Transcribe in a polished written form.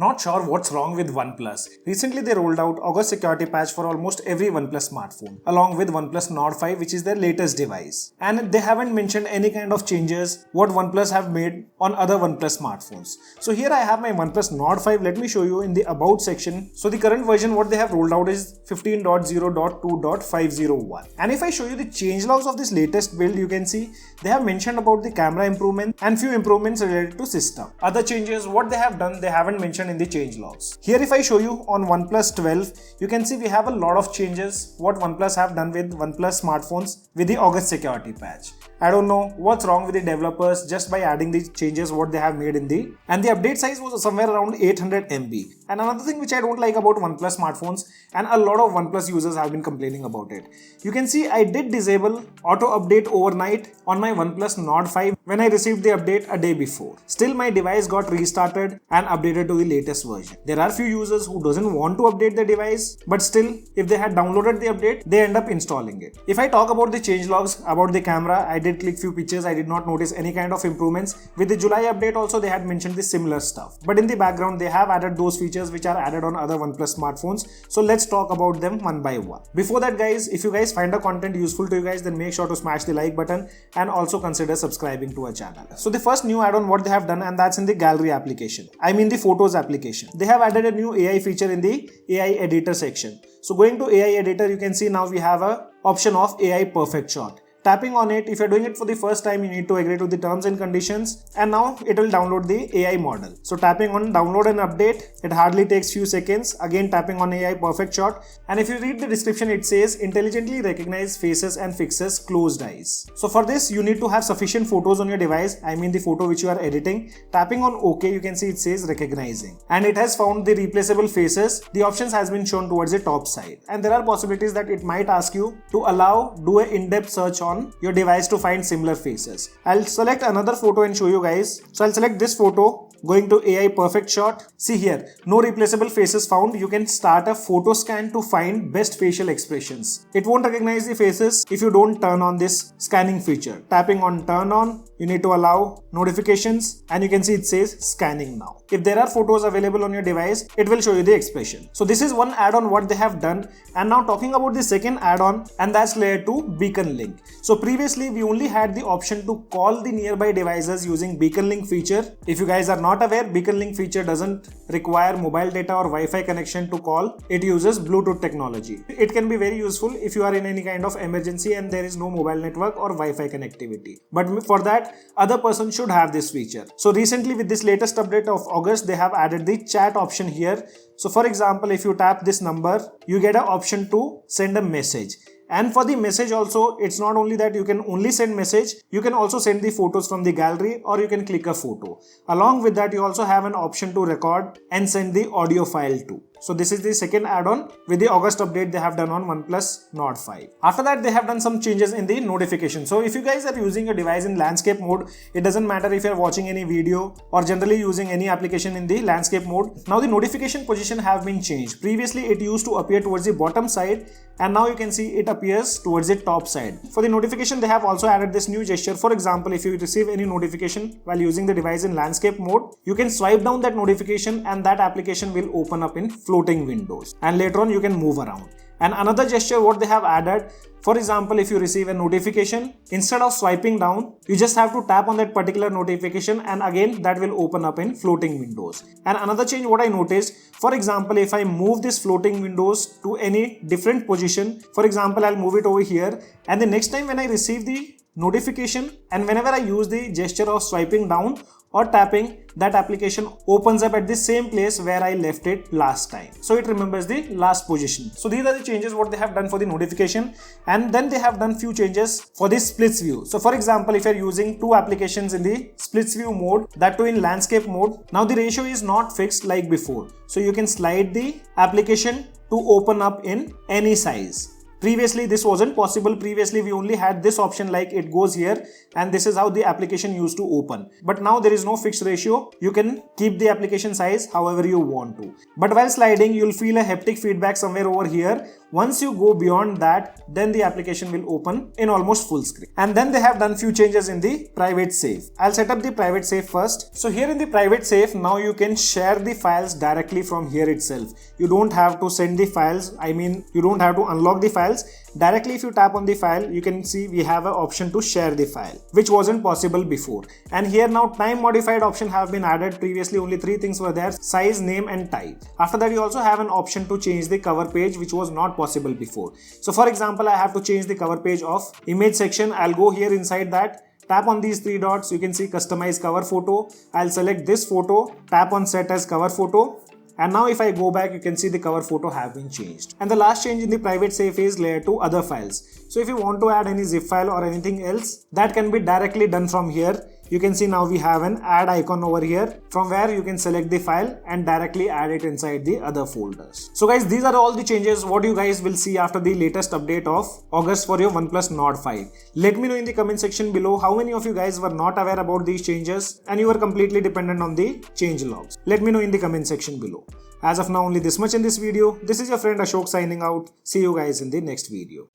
Not sure what's wrong with OnePlus. Recently they rolled out August security patch for almost every OnePlus smartphone, along with OnePlus Nord 5, which is their latest device. And they haven't mentioned any kind of changes what OnePlus have made on other OnePlus smartphones. So here I have my OnePlus Nord 5. Let me show you in the about section. So the current version what they have rolled out is 15.0.2.501. And if I show you the changelogs of this latest build, you can see they have mentioned about the camera improvement and few improvements related to system. Other changes what they have done, they haven't mentioned in the changelogs. Here if I show you on OnePlus 12, you can see we have a lot of changes what OnePlus have done with OnePlus smartphones with the August security patch. I don't know what's wrong with the developers just by adding the changes what they have made in the, and the update size was somewhere around 800 MB. And another thing which I don't like about OnePlus smartphones, and a lot of OnePlus users have been complaining about it. You can see I did disable auto update overnight on my OnePlus Nord 5 when I received the update a day before. Still my device got restarted and updated to the latest version. There are few users who doesn't want to update the device, but still if they had downloaded the update, they end up installing it. If I talk about the changelogs about the camera, I did click few pictures. I did not notice any kind of improvements. With the July update also they had mentioned the similar stuff, but in the background they have added those features which are added on other OnePlus smartphones. So let's talk about them one by one. Before that guys, if you guys find the content useful to you guys, then make sure to smash the like button and also consider subscribing to our channel. So the first new add-on what they have done, and that's in the gallery application. I mean the photos application. They have added a new AI feature in the AI editor section. So going to AI editor, you can see now we have a option of AI perfect shot. Tapping on it, if you're doing it for the first time, you need to agree to the terms and conditions, and now it will download the AI model. So tapping on download and update, it hardly takes few seconds. Again tapping on AI perfect shot, and if you read the description, it says intelligently recognize faces and fixes closed eyes. So for this you need to have sufficient photos on your device, I mean the photo which you are editing. Tapping on OK, you can see it says recognizing, and it has found the replaceable faces. The options has been shown towards the top side, and there are possibilities that it might ask you to do an in-depth search on your device to find similar faces. I'll select another photo and show you guys. So I'll select this photo, going to AI perfect shot. See here, no replaceable faces found. You can start a photo scan to find best facial expressions. It won't recognize the faces if you don't turn on this scanning feature. Tapping on turn on, you need to allow notifications, and you can see it says scanning now. If there are photos available on your device, it will show you the expression. So this is one add-on what they have done. And now talking about the second add-on, and that's layer 2 beacon link. So previously we only had the option to call the nearby devices using beacon link feature. If you guys are not aware, beacon link feature doesn't require mobile data or Wi-Fi connection to call. It uses Bluetooth technology. It can be very useful if you are in any kind of emergency and there is no mobile network or Wi-Fi connectivity. But for that, other person should have this feature. So recently with this latest update of August, they have added the chat option here. So for example, if you tap this number, you get an option to send a message. And for the message also, it's not only that you can only send message, you can also send the photos from the gallery, or you can click a photo. Along with that, you also have an option to record and send the audio file too. So this is the second add-on with the August update they have done on OnePlus Nord 5. After that, they have done some changes in the notification. So if you guys are using your device in landscape mode, it doesn't matter if you're watching any video or generally using any application in the landscape mode. Now the notification position have been changed. Previously it used to appear towards the bottom side, and now you can see it appears towards the top side. For the notification, they have also added this new gesture. For example, if you receive any notification while using the device in landscape mode, you can swipe down that notification and that application will open up in floating windows, and later on you can move around. And another gesture what they have added, for example, if you receive a notification, instead of swiping down, you just have to tap on that particular notification, and again that will open up in floating windows. And another change what I noticed, for example, if I move this floating windows to any different position, for example, I'll move it over here, and the next time when I receive the notification and whenever I use the gesture of swiping down or tapping, that application opens up at the same place where I left it last time. So it remembers the last position. So these are the changes what they have done for the notification, and then they have done few changes for the splits view. So for example, if you're using two applications in the splits view mode, that too in landscape mode, now the ratio is not fixed like before. So you can slide the application to open up in any size. Previously this wasn't possible. Previously we only had this option, like it goes here and this is how the application used to open. But now there is no fixed ratio. You can keep the application size however you want to. But while sliding, you'll feel a haptic feedback somewhere over here. Once you go beyond that, then the application will open in almost full screen. And then they have done few changes in the private save. I'll set up the private save first. So here in the private save, now you can share the files directly from here itself. You don't have to send the files. You don't have to unlock the files. Directly if you tap on the file, you can see we have an option to share the file, which wasn't possible before. And here now time modified option have been added. Previously only 3 things were there: size, name and type. After that you also have an option to change the cover page, which was not possible before. So for example, I have to change the cover page of image section. I'll go here inside that, tap on these 3 dots, you can see customize cover photo. I'll select this photo, tap on set as cover photo. And now if I go back, you can see the cover photo have been changed. And the last change in the private save is layer to other files. So if you want to add any zip file or anything else, that can be directly done from here. You can see now we have an add icon over here, from where you can select the file and directly add it inside the other folders. So guys, these are all the changes what you guys will see after the latest update of August for your OnePlus Nord 5. Let me know in the comment section below how many of you guys were not aware about these changes and you were completely dependent on the change logs. Let me know in the comment section below. As of now, only this much in this video. This is your friend Ashok signing out. See you guys in the next video.